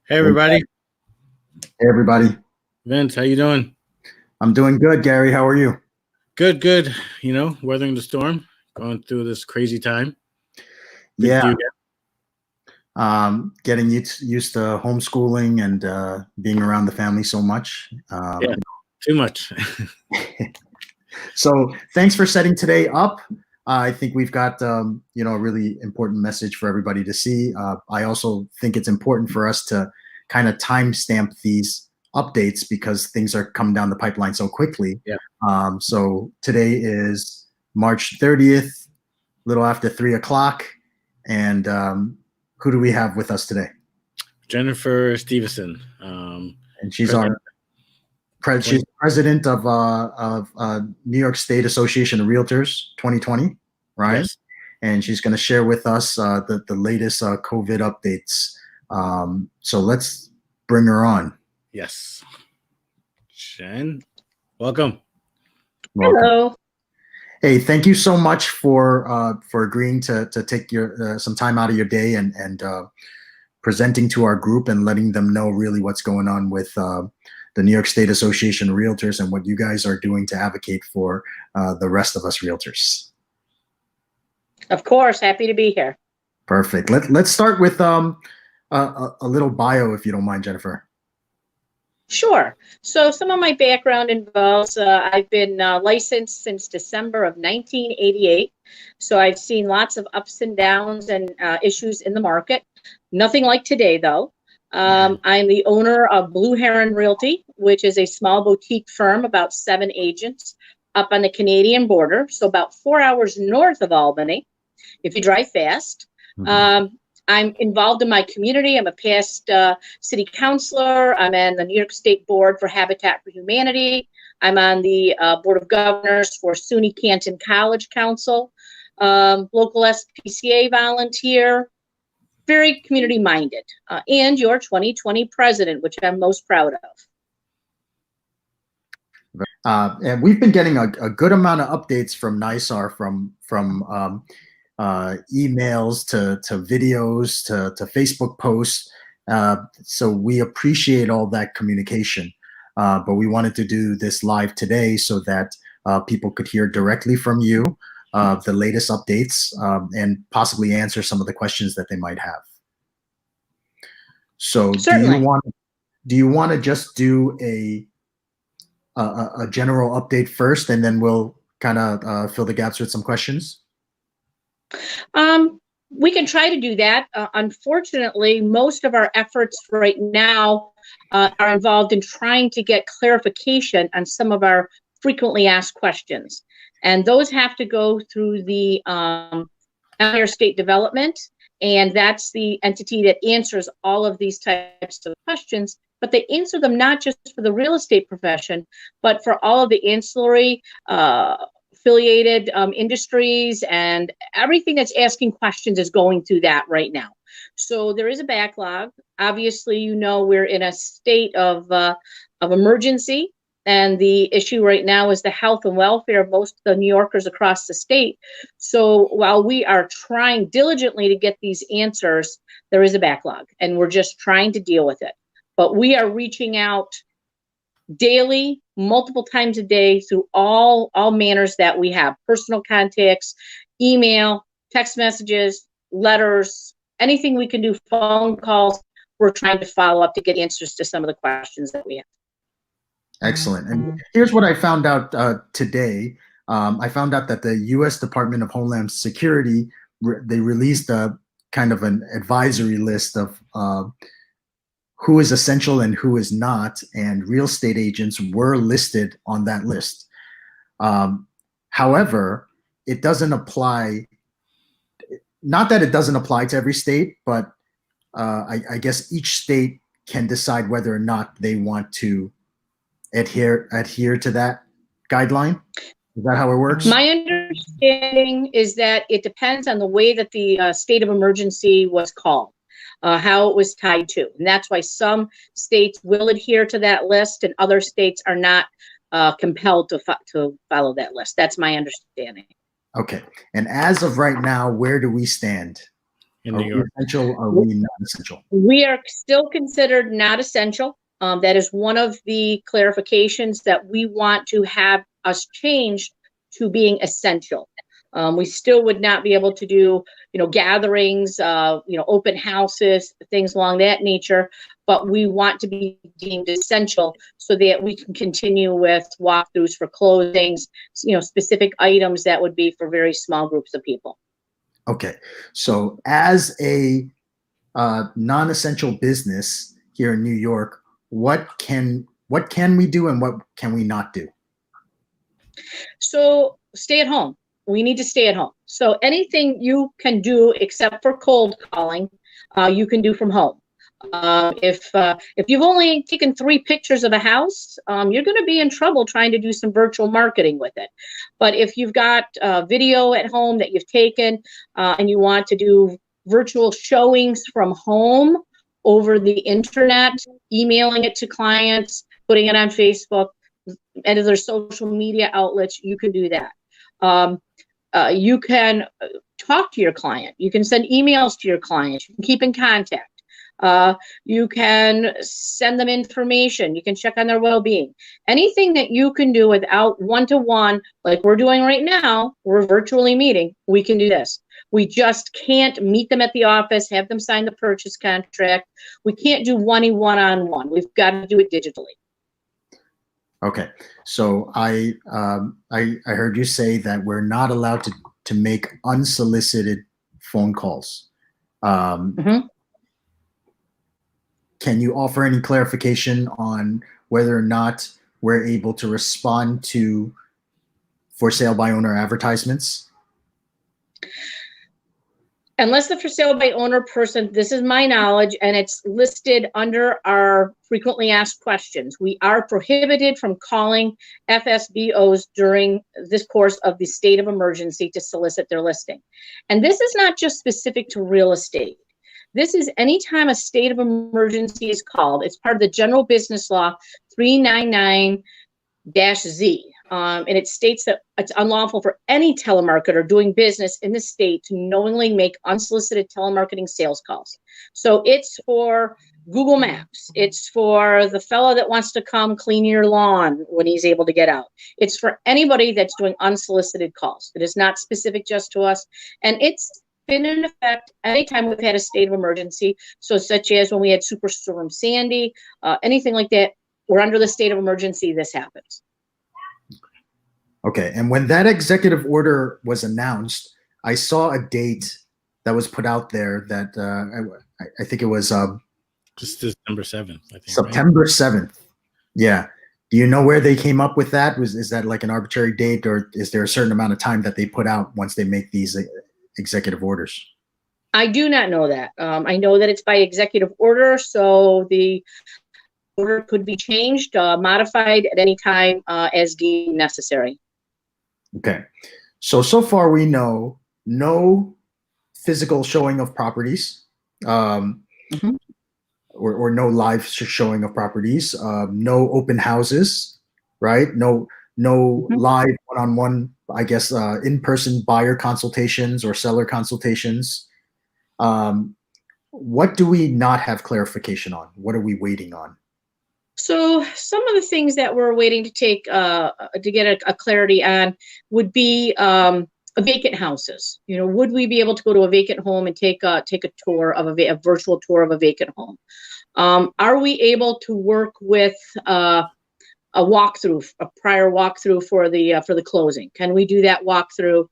Hey everybody. Hey everybody. Vince, how you doing? I'm doing good, Gary. How are you? Good, good. You know, weathering the storm, going through this crazy time. Yeah. Getting used to homeschooling and being around the family so much. Yeah, too much. So thanks for setting today up. I think we've got a really important message for everybody to see. I also think it's important for us to kind of timestamp these updates because things are coming down the pipeline so quickly. Yeah. So today is March 30th, a little after 3 o'clock. And who do we have with us today? Jennifer Stevenson. And she's she's president of New York State Association of Realtors 2020, right? Yes. And she's going to share with us the latest COVID updates. So let's bring her on. Yes. Jen, welcome. Hello. Hey, thank you so much for agreeing to take your some time out of your day and presenting to our group and letting them know really what's going on with the New York State Association of Realtors and what you guys are doing to advocate for the rest of us realtors. Of course, happy to be here. Perfect. Let's start with a little bio, if you don't mind, Jennifer. Sure. So some of my background involves I've been licensed since December of 1988. So I've seen lots of ups and downs and issues in the market. Nothing like today, though. I'm the owner of Blue Heron Realty, which is a small boutique firm, about 7 agents up on the Canadian border. So about 4 hours north of Albany, if you drive fast. Mm-hmm. I'm involved in my community. I'm a past city councilor. I'm on the New York State Board for Habitat for Humanity. I'm on the Board of Governors for SUNY Canton College Council, local SPCA volunteer, very community minded, and your 2020 president, which I'm most proud of. And we've been getting a good amount of updates from NYSAR from emails to videos to Facebook posts. So we appreciate all that communication. But we wanted to do this live today so that people could hear directly from you the latest updates and possibly answer some of the questions that they might have. So Certainly. do you want to just do a general update first, and then we'll kind of fill the gaps with some questions? We can try to do that. Unfortunately, most of our efforts right now are involved in trying to get clarification on some of our frequently asked questions. And those have to go through the Empire State Development, and that's the entity that answers all of these types of questions. But they answer them not just for the real estate profession, but for all of the ancillary affiliated industries, and everything that's asking questions is going through that right now. So there is a backlog. Obviously, you know, we're in a state of emergency, and the issue right now is the health and welfare of most of the New Yorkers across the state. So while we are trying diligently to get these answers, there is a backlog, and we're just trying to deal with it. But we are reaching out daily, multiple times a day, through all manners that we have: personal contacts, email, text messages, letters, anything we can do, phone calls. We're trying to follow up to get answers to some of the questions that we have. Excellent. And here's what I found out today. I found out that the U.S. Department of Homeland Security, they released a kind of an advisory list of who is essential and who is not, and real estate agents were listed on that list. However, it doesn't apply, not that it doesn't apply to every state, but I guess each state can decide whether or not they want to adhere to that guideline. Is that how it works? My understanding is that it depends on the way that the state of emergency was called. How it was tied to. And that's why some states will adhere to that list and other states are not compelled to follow that list. That's my understanding. Okay. And as of right now, where do we stand? in Are New we York? essential? Are we not essential? We are still considered not essential. That is one of the clarifications that we want to have us change to being essential. We still would not be able to do, gatherings, open houses, things along that nature, but we want to be deemed essential so that we can continue with walkthroughs for closings, specific items that would be for very small groups of people. Okay, so as a non-essential business here in New York, what can we do and what can we not do? So stay at home. We need to stay at home. So anything you can do except for cold calling, you can do from home. If you've only taken 3 pictures of a house, you're going to be in trouble trying to do some virtual marketing with it. But if you've got video at home that you've taken and you want to do virtual showings from home over the internet, emailing it to clients, putting it on Facebook, and other social media outlets, you can do that. You can talk to your client. You can send emails to your client. You can keep in contact. You can send them information. You can check on their well-being. Anything that you can do without one-to-one, like we're doing right now, we're virtually meeting, we can do this. We just can't meet them at the office, have them sign the purchase contract. We can't do one-on-one. We've got to do it digitally. Okay, so I heard you say that we're not allowed to make unsolicited phone calls. Can you offer any clarification on whether or not we're able to respond to for sale by owner advertisements? Unless the for sale by owner person, this is my knowledge, and it's listed under our frequently asked questions. We are prohibited from calling FSBOs during this course of the state of emergency to solicit their listing. And this is not just specific to real estate. This is anytime a state of emergency is called. It's part of the General Business Law 399-Z. And it states that it's unlawful for any telemarketer doing business in the state to knowingly make unsolicited telemarketing sales calls. So it's for Google Maps. It's for the fellow that wants to come clean your lawn when he's able to get out. It's for anybody that's doing unsolicited calls. It is not specific just to us. And it's been in effect anytime we've had a state of emergency. So such as when we had Superstorm Sandy, anything like that, we're under the state of emergency, this happens. Okay, and when that executive order was announced, I saw a date that was put out there that I think it was Just December 7th, I think. September 7th. Yeah. Do you know where they came up with that? Is that like an arbitrary date, or is there a certain amount of time that they put out once they make these executive orders? I do not know that. I know that it's by executive order, so the order could be changed, modified at any time as deemed necessary. Okay. So far we know no physical showing of properties, or no live showing of properties, no open houses, right? No live one-on-one, I guess, in-person buyer consultations or seller consultations. What do we not have clarification on? What are we waiting on? So some of the things that we're waiting to take to get a clarity on would be vacant houses. Would we be able to go to a vacant home and take a tour of a virtual tour of a vacant home? Are we able to work with a walkthrough, a prior walkthrough for the closing? Can we do that walkthrough?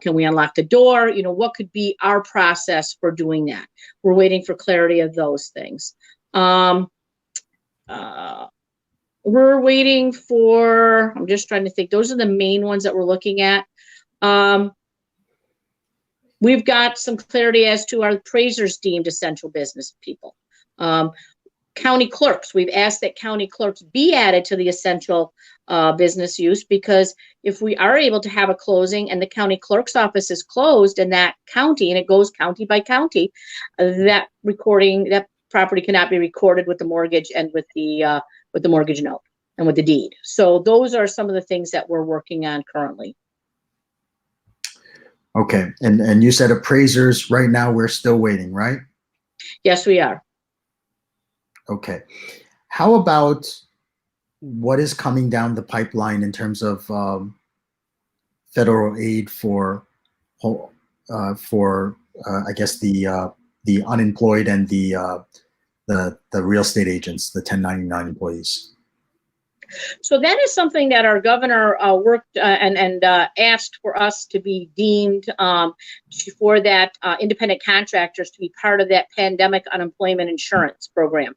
Can we unlock the door? What could be our process for doing that? We're waiting for clarity of those things. We're waiting for, I'm just trying to think, those are the main ones that we're looking at. We've got some clarity as to our appraisers deemed essential business people. County clerks, we've asked that county clerks be added to the essential business use, because if we are able to have a closing and the county clerk's office is closed in that county, and it goes county by county, that property cannot be recorded with the mortgage and with the mortgage note and with the deed. So those are some of the things that we're working on currently. Okay. And you said appraisers, right now we're still waiting, right? Yes, we are. Okay. How about what is coming down the pipeline in terms of federal aid for I guess the unemployed and the real estate agents, the 1099 employees? So that is something that our governor worked and asked for us to be deemed for that independent contractors to be part of that pandemic unemployment insurance program.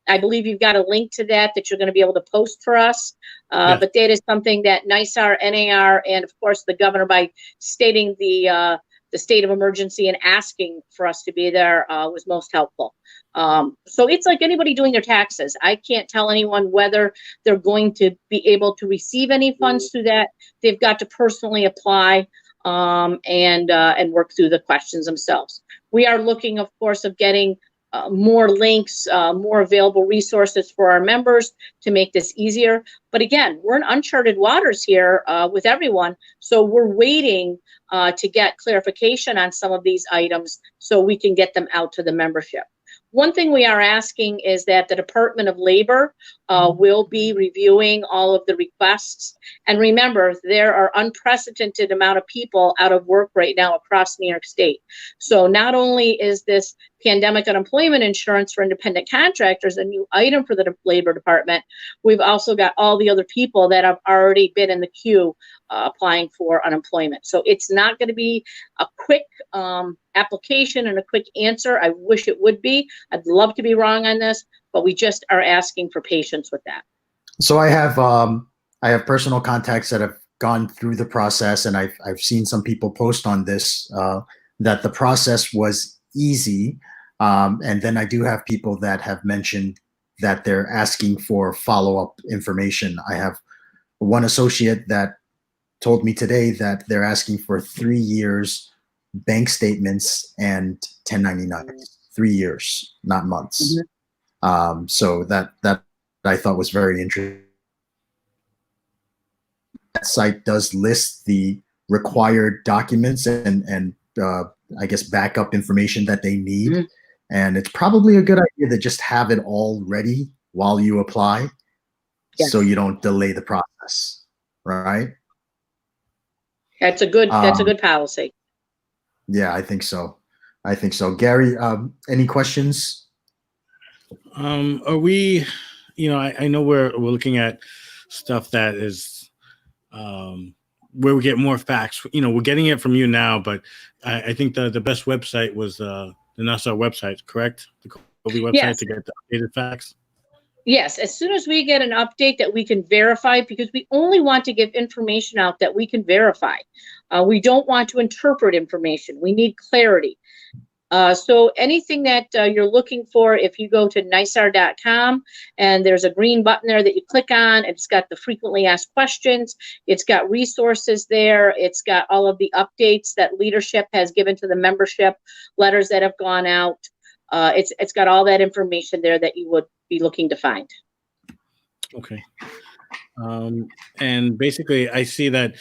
I believe you've got a link to that you're going to be able to post for us. Yes. But that is something that NYSAR, NAR, and of course the governor, by stating the state of emergency and asking for us to be there, was most helpful. So it's like anybody doing their taxes. I can't tell anyone whether they're going to be able to receive any funds through that. They've got to personally apply and work through the questions themselves. We are looking, of course, of getting more links, more available resources for our members to make this easier. But again, we're in uncharted waters here with everyone. So we're waiting to get clarification on some of these items so we can get them out to the membership. One thing we are asking is that the Department of Labor will be reviewing all of the requests. And remember, there are unprecedented amount of people out of work right now across New York State. So not only is this pandemic unemployment insurance for independent contractors a new item for the Labor Department, we've also got all the other people that have already been in the queue applying for unemployment. So it's not going to be a quick application and a quick answer. I wish it would be. I'd love to be wrong on this, but we just are asking for patience with that. So I have personal contacts that have gone through the process, and I've seen some people post on this that the process was easy, and then I do have people that have mentioned that they're asking for follow-up information. I have one associate that told me today that they're asking for 3 years bank statements and 1099s. 3 years, not months. Mm-hmm. So that I thought was very interesting. That site does list the required documents and I guess backup information that they need. Mm-hmm. And it's probably a good idea to just have it all ready while you apply. Yes. So you don't delay the process, right? That's a good policy. Yeah, I think so. Gary, any questions? Are we, I know we're looking at stuff that is where we get more facts. We're getting it from you now, but I think the best website was the NYSAR website, correct? The COVID website. Yes. To get the updated facts. Yes, as soon as we get an update that we can verify, because we only want to give information out that we can verify. We don't want to interpret information. We need clarity. So anything that you're looking for, if you go to NYSAR.com and there's a green button there that you click on, it's got the frequently asked questions. It's got resources there. It's got all of the updates that leadership has given to the membership, letters that have gone out. It's got all that information there that you would be looking to find. Okay. And basically, I see that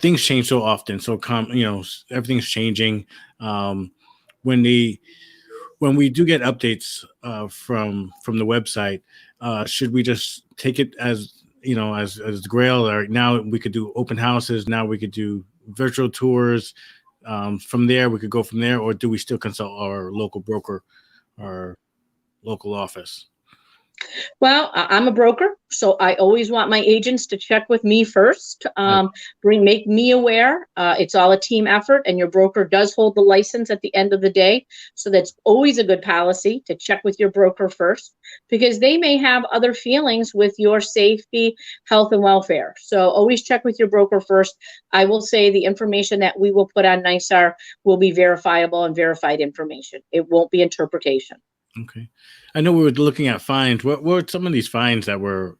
things change so often. So, everything's changing. When we do get updates from the website, should we just take it as as Grail? Or now we could do open houses. Now we could do virtual tours. From there, we could go from there, or do we still consult our local broker, our local office? Well, I'm a broker, so I always want my agents to check with me first, make me aware. It's all a team effort, and your broker does hold the license at the end of the day. So that's always a good policy to check with your broker first, because they may have other feelings with your safety, health, and welfare. So always check with your broker first. I will say the information that we will put on NYSAR will be verifiable and verified information. It won't be interpretation. Okay. I know we were looking at fines. What were some of these fines for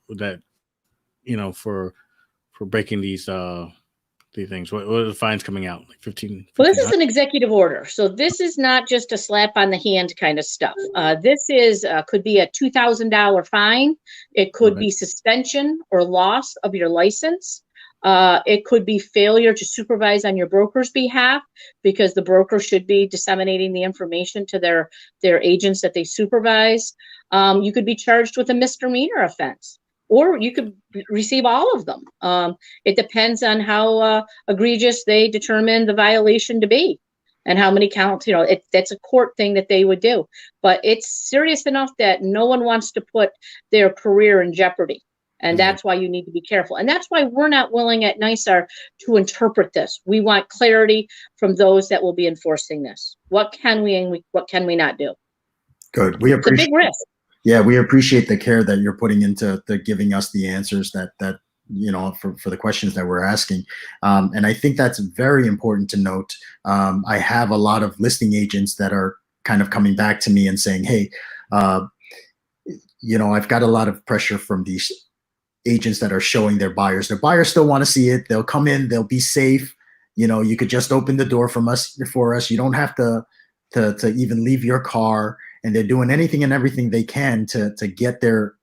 breaking these things? What are the fines coming out? Like 15? Well, this is an executive order. So this is not just a slap on the hand kind of stuff. This is could be a $2,000 fine. It could be suspension or loss of your license. It could be failure to supervise on your broker's behalf, because the broker should be disseminating the information to their agents that they supervise. You could be charged with a misdemeanor offense, or you could receive all of them. It depends on how egregious they determine the violation to be and how many counts. That's a court thing that they would do. But it's serious enough that no one wants to put their career in jeopardy. And that's why you need to be careful. And that's why we're not willing at NYSAR to interpret this. We want clarity from those that will be enforcing this. What can we and what can we not do? Good. We appreciate. It's a big risk. Yeah, we appreciate the care that you're putting into giving us the answers that for the questions that we're asking. And I think that's very important to note. I have a lot of listing agents that are kind of coming back to me and saying, hey, I've got a lot of pressure from these agents that are showing their buyers. Their buyers still want to see it. They'll come in, they'll be safe. You could just open the door for us. You don't have to even leave your car. And they're doing anything and everything they can to get their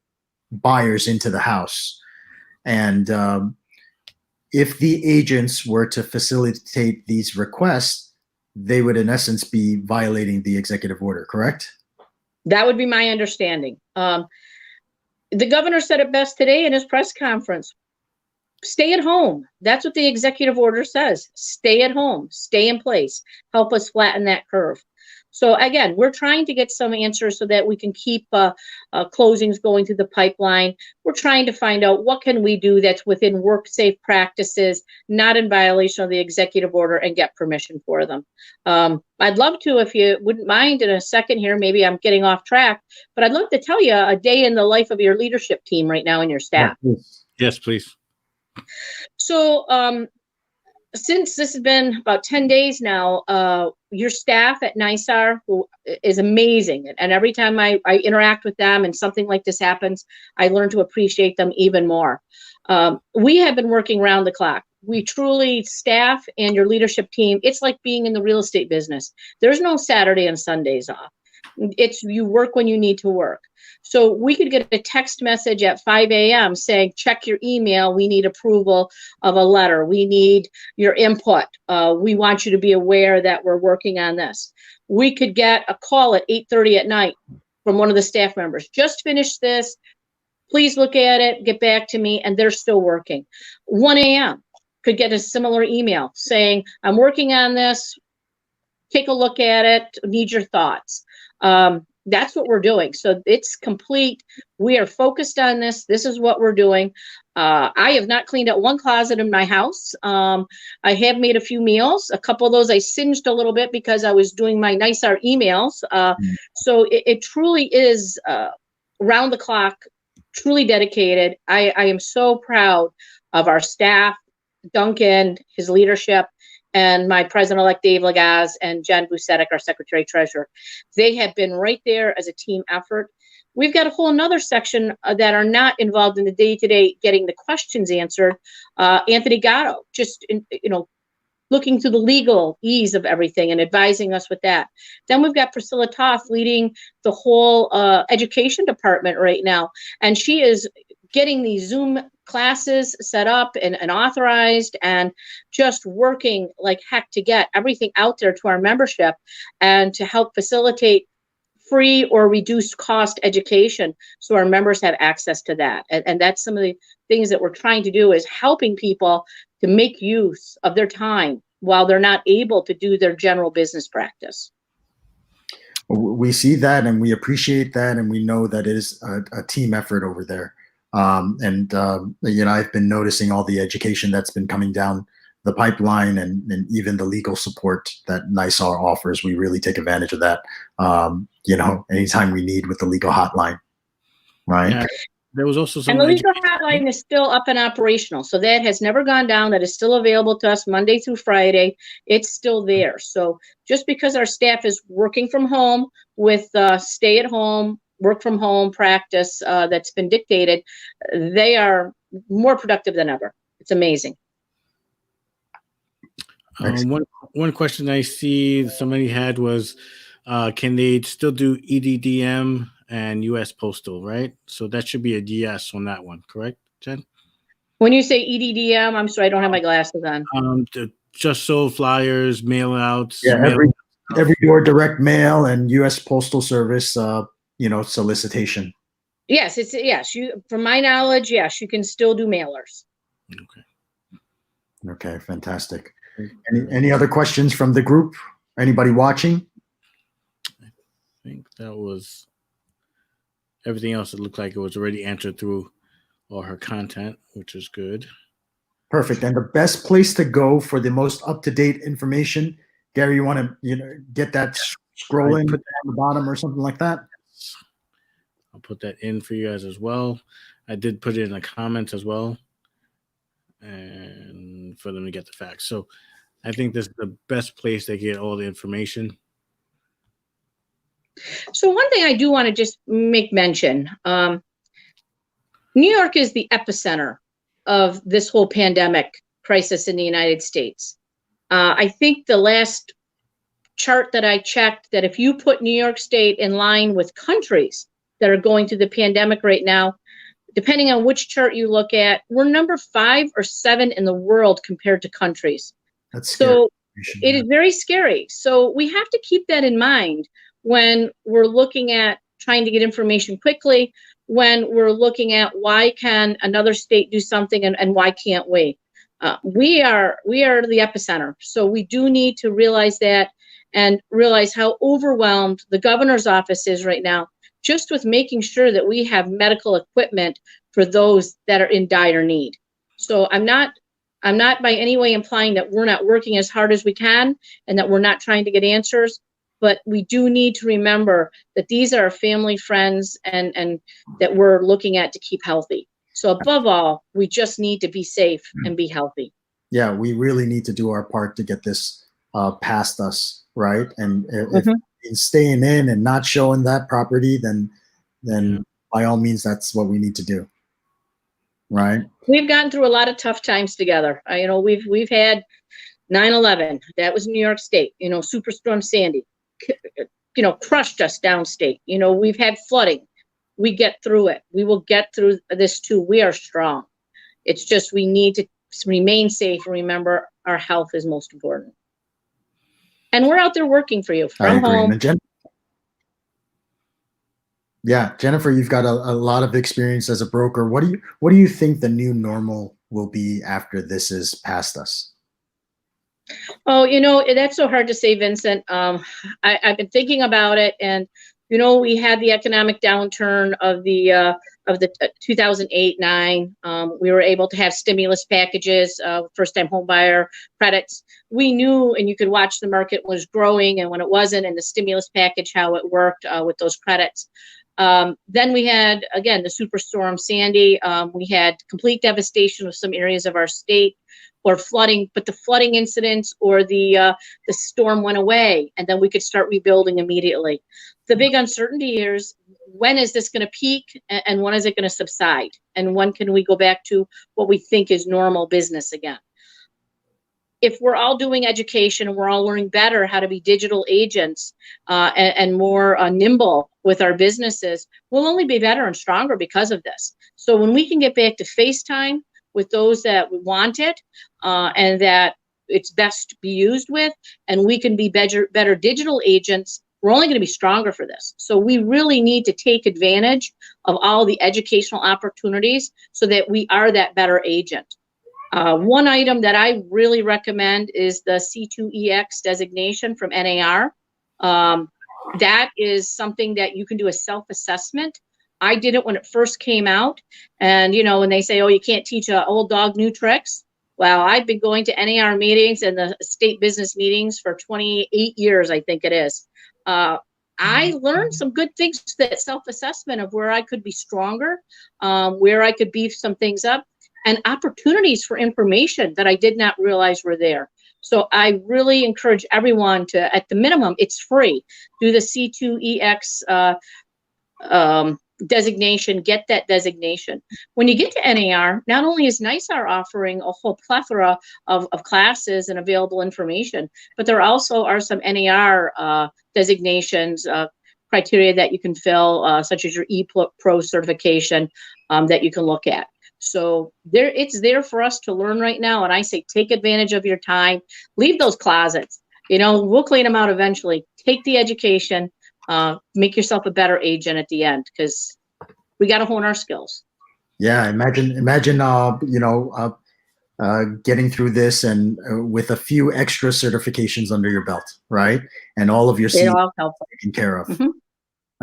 buyers into the house. And if the agents were to facilitate these requests, they would in essence be violating the executive order, correct? That would be my understanding. The governor said it best today in his press conference. Stay at home. That's what the executive order says. Stay at home. Stay in place. Help us flatten that curve. So again, we're trying to get some answers so that we can keep closings going through the pipeline. We're trying to find out what can we do that's within work safe practices, not in violation of the executive order, and get permission for them. I'd love to, if you wouldn't mind, in a second here, maybe I'm getting off track, but I'd love to tell you a day in the life of your leadership team right now and your staff. Yes, please. So since this has been about 10 days now, your staff at NYSAR, who is amazing, and every time I interact with them and something like this happens, I learn to appreciate them even more. We have been working round the clock. We truly, staff and your leadership team, it's like being in the real estate business. There's no Saturday and Sundays off. It's you work when you need to work. So we could get a text message at 5 a.m. saying, check your email. We need approval of a letter. We need your input. We want you to be aware that we're working on this. We could get a call at 8:30 at night from one of the staff members. Just finished this. Please look at it. Get back to me. And they're still working. 1 a.m. could get a similar email saying, I'm working on this. Take a look at it. Need your thoughts. That's what we're doing. So it's complete. We are focused on this. This is what we're doing. I have not cleaned out one closet in my house. I have made a few meals. A couple of those I singed a little bit because I was doing my NYSAR emails. So it truly is round the clock, truly dedicated. I am so proud of our staff, Duncan, his leadership, and my President-elect Dave Lagaz and Jen Busetic, our Secretary-Treasurer. They have been right there as a team effort. We've got a whole nother section that are not involved in the day-to-day getting the questions answered. Anthony Gatto, just looking through the legal ease of everything and advising us with that. Then we've got Priscilla Toth leading the whole education department right now, and she is getting these Zoom classes set up and authorized, and just working like heck to get everything out there to our membership and to help facilitate free or reduced cost education so our members have access to that. And that's some of the things that we're trying to do, is helping people to make use of their time while they're not able to do their general business practice. We see that and we appreciate that, and we know that it is a team effort over there. I've been noticing all the education that's been coming down the pipeline, and even the legal support that NYSAR offers. We really take advantage of that, anytime we need with the legal hotline, right? Yeah. There was also some. And the legal hotline is still up and operational. So that has never gone down. That is still available to us Monday through Friday. It's still there. So just because our staff is working from home with stay at home, work from home practice that's been dictated, they are more productive than ever. It's amazing. One question I see somebody had was, can they still do EDDM and U.S. Postal, right? So that should be a yes on that one, correct, Jen? When you say EDDM, I'm sorry, I don't have my glasses on. Just sold flyers, mail outs. Yeah, every door direct mail and U.S. Postal Service, solicitation. Yes, yes. From my knowledge, yes, you can still do mailers. Okay, fantastic. Any other questions from the group? Anybody watching? I think that was everything else. It looked like it was already answered through all her content, which is good. Perfect. And the best place to go for the most up-to-date information, Gary, you want to get that scrolling on the bottom or something like that? I'll put that in for you guys as well. I did put it in the comments as well, and for them to get the facts. So I think this is the best place to get all the information. So one thing I do want to just make mention, New York is the epicenter of this whole pandemic crisis in the United States. I think the last chart that I checked, that if you put New York State in line with countries that are going through the pandemic right now, depending on which chart you look at, we're number 5 or 7 in the world compared to countries. That's scary. So it is very scary. So we have to keep that in mind when we're looking at trying to get information quickly, when we're looking at why can another state do something and why can't we? We are the epicenter. So we do need to realize that and realize how overwhelmed the governor's office is right now, just with making sure that we have medical equipment for those that are in dire need. So I'm not by any way implying that we're not working as hard as we can and that we're not trying to get answers, but we do need to remember that these are family, friends, and that we're looking at to keep healthy. So above all, we just need to be safe and be healthy. Yeah, we really need to do our part to get this past us, right? And if staying in and not showing that property, then by all means, that's what we need to do, right? We've gotten through a lot of tough times together. We've had 9/11. That was New York State. Superstorm Sandy, crushed us downstate. We've had flooding. We get through it. We will get through this too. We are strong. It's just we need to remain safe and remember our health is most important. And we're out there working for you from home. Jennifer, you've got a lot of experience as a broker. What do you think the new normal will be after this is past us? Oh, that's so hard to say, Vincent. I've been thinking about it, and we had the economic downturn of the 2008-9. We were able to have stimulus packages, first-time home buyer credits. We knew, and you could watch the market was growing, and when it wasn't, and the stimulus package, how it worked with those credits. Then we had, again, the Superstorm Sandy. We had complete devastation of some areas of our state, or flooding, but the flooding incidents or the storm went away, and then we could start rebuilding immediately. The big uncertainty is, when is this going to peak, and when is it going to subside, and when can we go back to what we think is normal business again? If we're all doing education and we're all learning better how to be digital agents and more nimble with our businesses, we'll only be better and stronger because of this. So when we can get back to FaceTime with those that want it and that it's best to be used with, and we can be better digital agents, we're only going to be stronger for this. So we really need to take advantage of all the educational opportunities so that we are that better agent. One item that I really recommend is the C2EX designation from NAR. That is something that you can do a self-assessment. I did it when it first came out. And, when they say, oh, you can't teach an old dog new tricks. Well, I've been going to NAR meetings and the state business meetings for 28 years, I think it is. I learned some good things, that self-assessment of where I could be stronger, where I could beef some things up, and opportunities for information that I did not realize were there. So I really encourage everyone to, at the minimum, it's free, do the C2EX designation, get that designation. When you get to NAR, not only is NYSAR offering a whole plethora of classes and available information, but there also are some NAR designations, criteria that you can fill, such as your ePro certification that you can look at. So it's there for us to learn right now. And I say, take advantage of your time. Leave those closets. We'll clean them out eventually. Take the education. Make yourself a better agent at the end, because we got to hone our skills. Yeah, imagine, getting through this and with a few extra certifications under your belt, right? And all of your CE all help taken care of. Mm-hmm.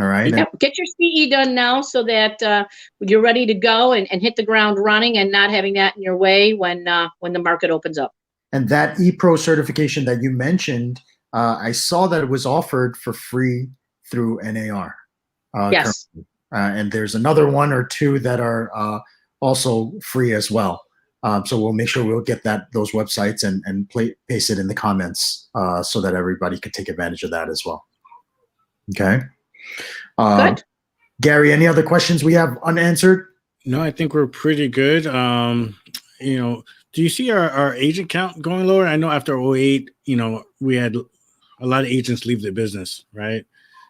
All right. Yep. Get your CE done now so that you're ready to go and hit the ground running, and not having that in your way when the market opens up. And that ePro certification that you mentioned, I saw that it was offered for free through NAR. Yes. And there's another one or two that are also free as well. So we'll make sure we'll get those websites and paste it in the comments so that everybody could take advantage of that as well. Okay. Good. Gary, any other questions we have unanswered? No, I think we're pretty good. Do you see our agent count going lower? I know after 2008, we had a lot of agents leave the business, right?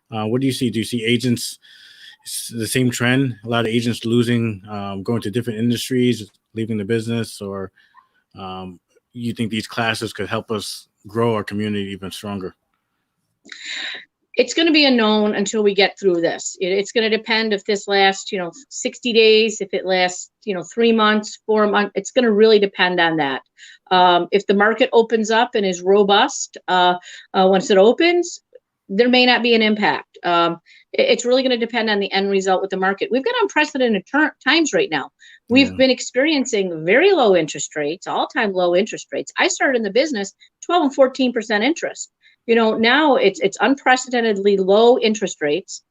What do you see? Do you see agents, the same trend? A lot of agents losing, going to different industries, leaving the business, or you think these classes could help us grow our community even stronger? It's going to be unknown until we get through this. It's going to depend if this lasts, 60 days, if it lasts, 3 months, 4 months. It's going to really depend on that. If the market opens up and is robust, once it opens, there may not be an impact. It's really going to depend on the end result with the market. We've got unprecedented times right now. We've been experiencing very low interest rates, all-time low interest rates. I started in the business 12 and 14% interest. Now it's unprecedentedly low interest rates,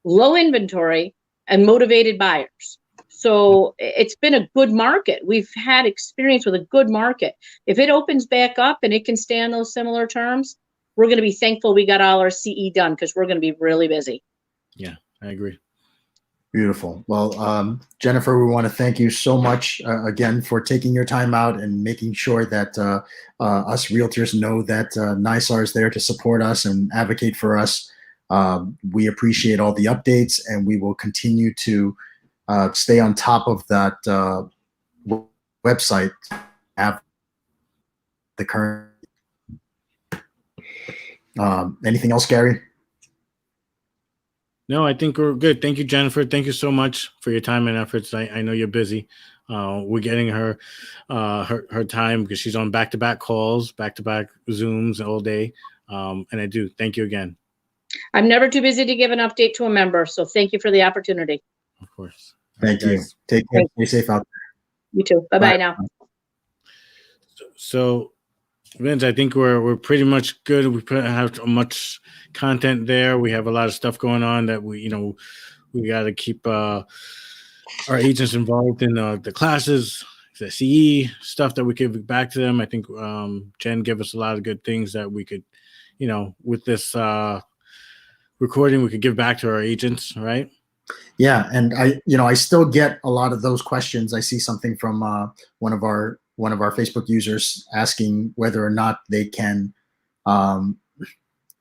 low inventory, and motivated buyers. So it's been a good market. We've had experience with a good market. If it opens back up and it can stay on those similar terms, we're going to be thankful we got all our CE done, because we're going to be really busy. Yeah, I agree. Beautiful. Well, Jennifer, we want to thank you so much again for taking your time out and making sure that us realtors know that NYSAR is there to support us and advocate for us. We appreciate all the updates, and we will continue to stay on top of that website. Have the current. Anything else, Gary? No, I think we're good. Thank you, Jennifer. Thank you so much for your time and efforts. I know you're busy. We're getting her time because she's on back-to-back calls, back-to-back Zooms all day. And I do. Thank you again. I'm never too busy to give an update to a member, so thank you for the opportunity. Of course. Thank you. Take care. Stay safe out there. You too. Bye-bye now. So Vince, I think we're pretty much good. We have much content there. We have a lot of stuff going on that we got to keep our agents involved in the classes, the CE stuff that we could give back to them. I think Jen gave us a lot of good things that we could, with this recording, we could give back to our agents, right? Yeah, and I still get a lot of those questions. I see something from one of our Facebook users asking whether or not they can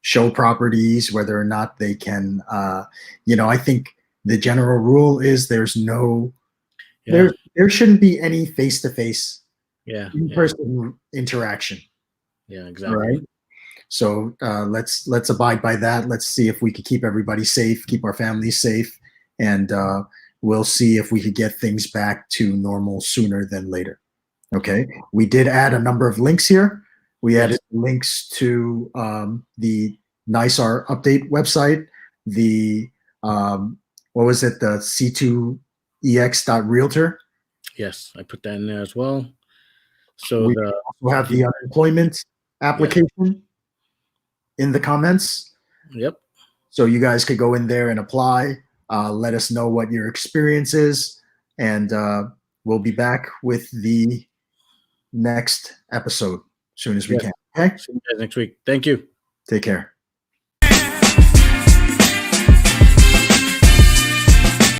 show properties, whether or not they can, I think the general rule is there's no, there shouldn't be any face-to-face in-person interaction. Yeah, exactly. Right. So let's abide by that. Let's see if we could keep everybody safe, keep our families safe, and we'll see if we could get things back to normal sooner than later. Okay. We did add a number of links here. We added links to the NYSAR update website, the what was it, the c2ex.realtor. Yes, I put that in there as well. So we also have the unemployment application in the comments. Yep. So you guys could go in there and apply. Let us know what your experience is, and we'll be back with the next episode as soon as we can. Okay. See you guys next week. Thank you. Take care.